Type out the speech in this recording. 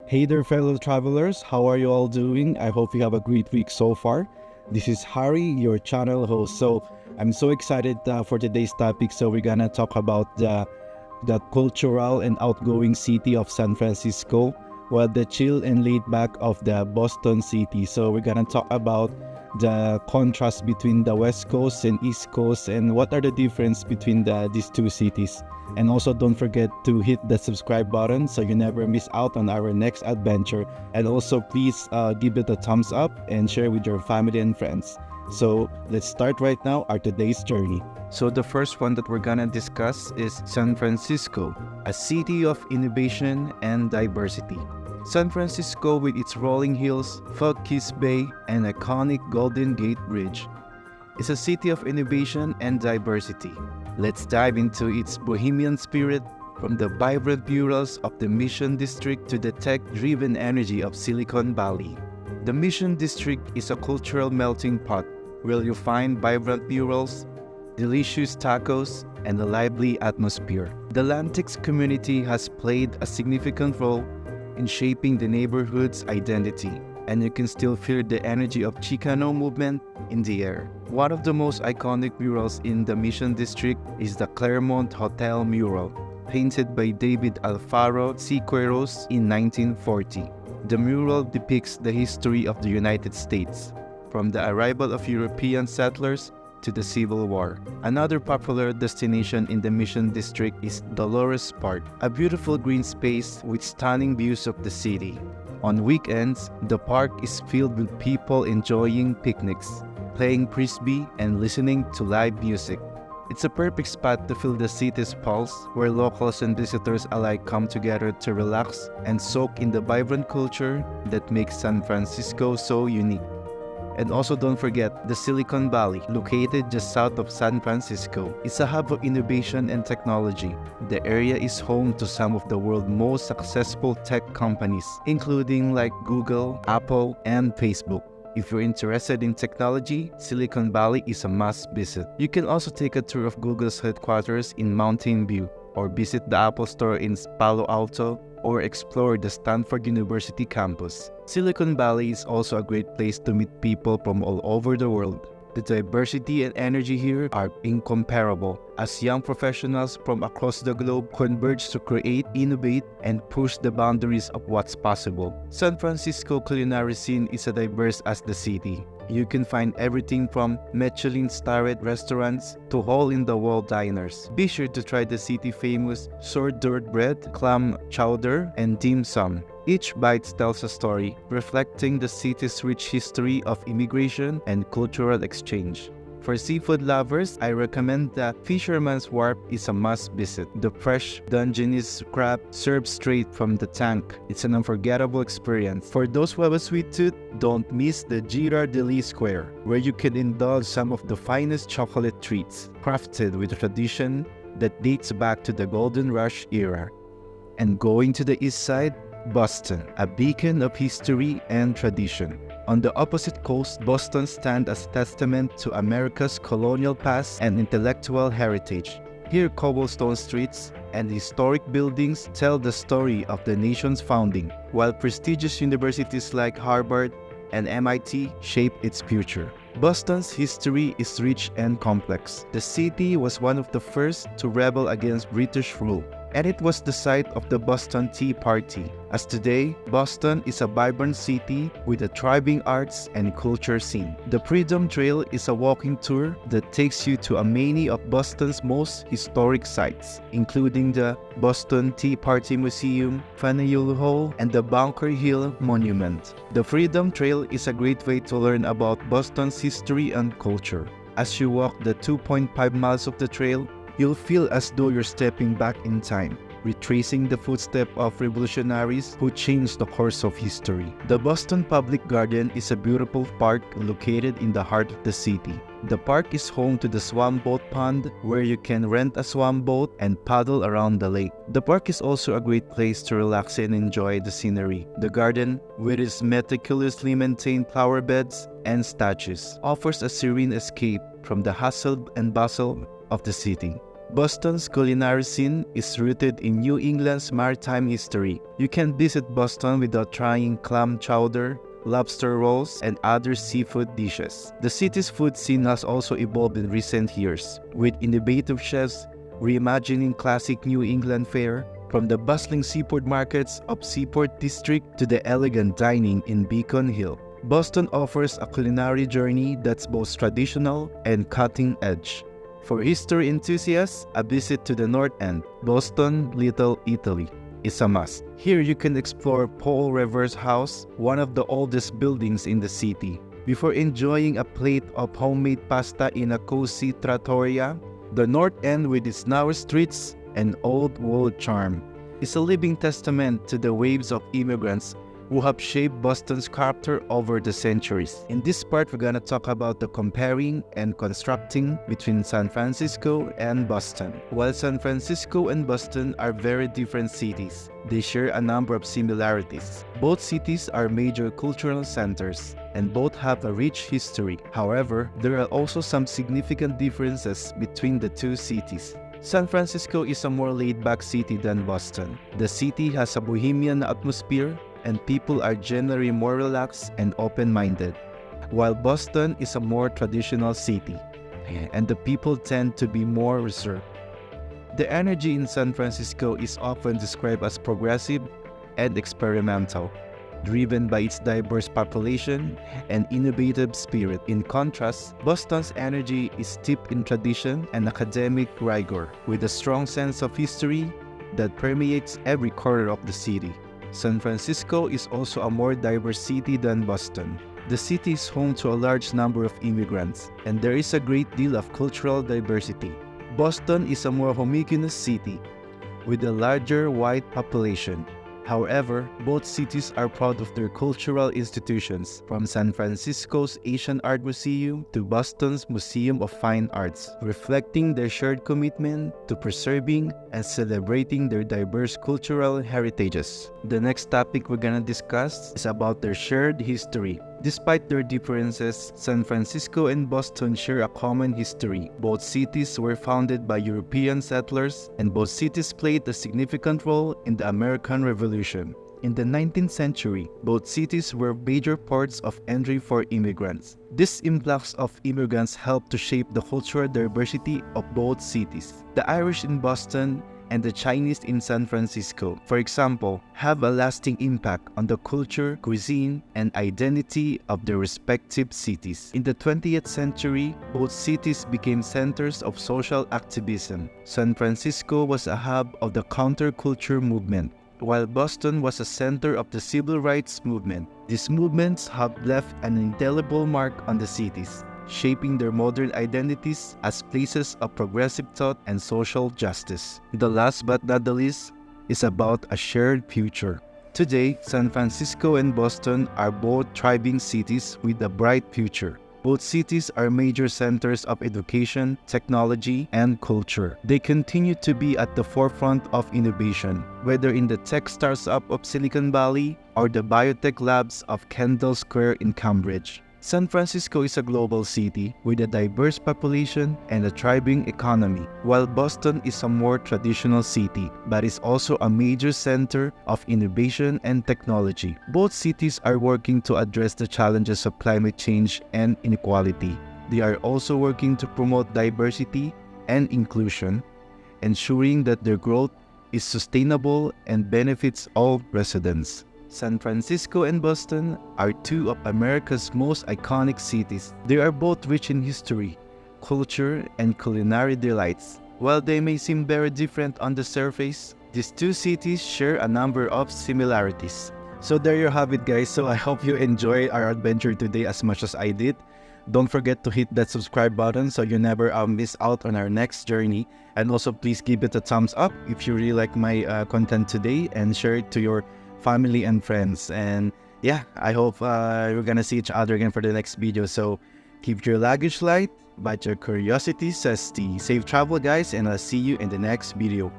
Hey there, fellow travelers. How are you all doing? I hope you have a great week so far. This is Harry, your channel host. I'm so excited for today's topic. We're gonna talk about the cultural and outgoing city of San Francisco, while the chill and laid back of the Boston city. So we're gonna talk about the contrast between the West Coast and East Coast and what are the difference between these two cities. And also don't forget to hit the subscribe button so you never miss out on our next adventure. And also please give it a thumbs up and share with your family and friends. So let's start right now our today's journey. So the first one that we're gonna discuss is San Francisco, a city of innovation and diversity. San Francisco, with its rolling hills, fog-kissed bay, and iconic Golden Gate Bridge, is a city of innovation and diversity. Let's dive into its bohemian spirit, from the vibrant murals of the Mission District to the tech-driven energy of Silicon Valley. The Mission District is a cultural melting pot where you find vibrant murals, delicious tacos, and a lively atmosphere. The Latinx community has played a significant role in shaping the neighborhood's identity, and you can still feel the energy of Chicano movement in the air. One of the most iconic murals in the Mission District is the Claremont Hotel mural, painted by David Alfaro Siqueiros in 1940. The mural depicts the history of the United States, from the arrival of European settlers to the Civil War. Another popular destination in the Mission District is Dolores Park, a beautiful green space with stunning views of the city. On weekends, the park is filled with people enjoying picnics, playing frisbee, and listening to live music. It's a perfect spot to feel the city's pulse, where locals and visitors alike come together to relax and soak in the vibrant culture that makes San Francisco so unique. And also don't forget the Silicon Valley, located just south of San Francisco. It's a hub of innovation and technology. The area is home to some of the world's most successful tech companies, including like Google, Apple, and Facebook. If you're interested in technology, Silicon Valley is a must visit. You can also take a tour of Google's headquarters in Mountain View, or visit the Apple Store in Palo Alto, or explore the Stanford University campus. Silicon Valley is also a great place to meet people from all over the world. The diversity and energy here are incomparable, as young professionals from across the globe converge to create, innovate, and push the boundaries of what's possible. San Francisco culinary scene is as diverse as the city. You can find everything from Michelin-starred restaurants to hole-in-the-wall diners. Be sure to try the city-famous sourdough bread, clam chowder, and dim sum. Each bite tells a story, reflecting the city's rich history of immigration and cultural exchange. For seafood lovers, I recommend the Fisherman's Wharf is a must visit. The fresh Dungeness crab served straight from the tank. It's an unforgettable experience. For those who have a sweet tooth, don't miss the Girardelli Square, where you can indulge some of the finest chocolate treats, crafted with a tradition that dates back to the Golden Rush era. And going to the east side, Boston, a beacon of history and tradition. On the opposite coast, Boston stands as testament to America's colonial past and intellectual heritage. Here, cobblestone streets and historic buildings tell the story of the nation's founding, while prestigious universities like Harvard and MIT shape its future. Boston's history is rich and complex. The city was one of the first to rebel against British rule, and it was the site of the Boston Tea Party. As today, Boston is a vibrant city with a thriving arts and culture scene. The Freedom Trail is a walking tour that takes you to many of Boston's most historic sites, including the Boston Tea Party Museum, Faneuil Hall, and the Bunker Hill Monument. The Freedom Trail is a great way to learn about Boston's history and culture. As you walk the 2.5 miles of the trail, you'll feel as though you're stepping back in time, retracing the footsteps of revolutionaries who changed the course of history. The Boston Public Garden is a beautiful park located in the heart of the city. The park is home to the Swamp Boat Pond, where you can rent a swamp boat and paddle around the lake. The park is also a great place to relax and enjoy the scenery. The garden, with its meticulously maintained flower beds and statues, offers a serene escape from the hustle and bustle of the city. Boston's culinary scene is rooted in New England's maritime history. You can visit Boston without trying clam chowder, lobster rolls, and other seafood dishes. The city's food scene has also evolved in recent years, with innovative chefs reimagining classic New England fare, from the bustling seaport markets of Seaport District to the elegant dining in Beacon Hill. Boston offers a culinary journey that's both traditional and cutting-edge. For history enthusiasts, a visit to the North End, Boston Little Italy, is a must. Here you can explore Paul Revere's house, one of the oldest buildings in the city. Before enjoying a plate of homemade pasta in a cozy trattoria, the North End, with its narrow streets and old-world charm, is a living testament to the waves of immigrants who have shaped Boston's character over the centuries. In this part, we're gonna talk about the comparing and constructing between San Francisco and Boston. While San Francisco and Boston are very different cities, they share a number of similarities. Both cities are major cultural centers, and both have a rich history. However, there are also some significant differences between the two cities. San Francisco is a more laid-back city than Boston. The city has a bohemian atmosphere, and people are generally more relaxed and open-minded, while Boston is a more traditional city, and the people tend to be more reserved. The energy in San Francisco is often described as progressive and experimental, driven by its diverse population and innovative spirit. In contrast, Boston's energy is steeped in tradition and academic rigor, with a strong sense of history that permeates every corner of the city. San Francisco is also a more diverse city than Boston. The city is home to a large number of immigrants, and there is a great deal of cultural diversity. Boston is a more homogeneous city, with a larger white population. However, both cities are proud of their cultural institutions, from San Francisco's Asian Art Museum to Boston's Museum of Fine Arts, reflecting their shared commitment to preserving and celebrating their diverse cultural heritages. The next topic we're gonna discuss is about their shared history. Despite their differences, San Francisco and Boston share a common history. Both cities were founded by European settlers, and both cities played a significant role in the American Revolution. In the 19th century, both cities were major ports of entry for immigrants. This influx of immigrants helped to shape the cultural diversity of both cities. The Irish in Boston and the Chinese in San Francisco, for example, have a lasting impact on the culture, cuisine, and identity of their respective cities. In the 20th century, both cities became centers of social activism. San Francisco was a hub of the counterculture movement, while Boston was a center of the civil rights movement. These movements have left an indelible mark on the cities, shaping their modern identities as places of progressive thought and social justice. The last but not the least is about a shared future. Today, San Francisco and Boston are both thriving cities with a bright future. Both cities are major centers of education, technology, and culture. They continue to be at the forefront of innovation, whether in the tech startup of Silicon Valley or the biotech labs of Kendall Square in Cambridge. San Francisco is a global city with a diverse population and a thriving economy, while Boston is a more traditional city, but is also a major center of innovation and technology. Both cities are working to address the challenges of climate change and inequality. They are also working to promote diversity and inclusion, ensuring that their growth is sustainable and benefits all residents. San Francisco and Boston are two of America's most iconic cities. They are both rich in history, culture, and culinary delights. While they may seem very different on the surface, these two cities share a number of similarities. So there you have it, guys. So I hope you enjoyed our adventure today as much as I did. Don't forget to hit that subscribe button so you never miss out on our next journey. And also please give it a thumbs up if you really like my content today, and share it to your family and friends. And yeah, I hope we're gonna see each other again for the next video. So keep your luggage light, but your curiosity says safe travel, guys, and I'll see you in the next video.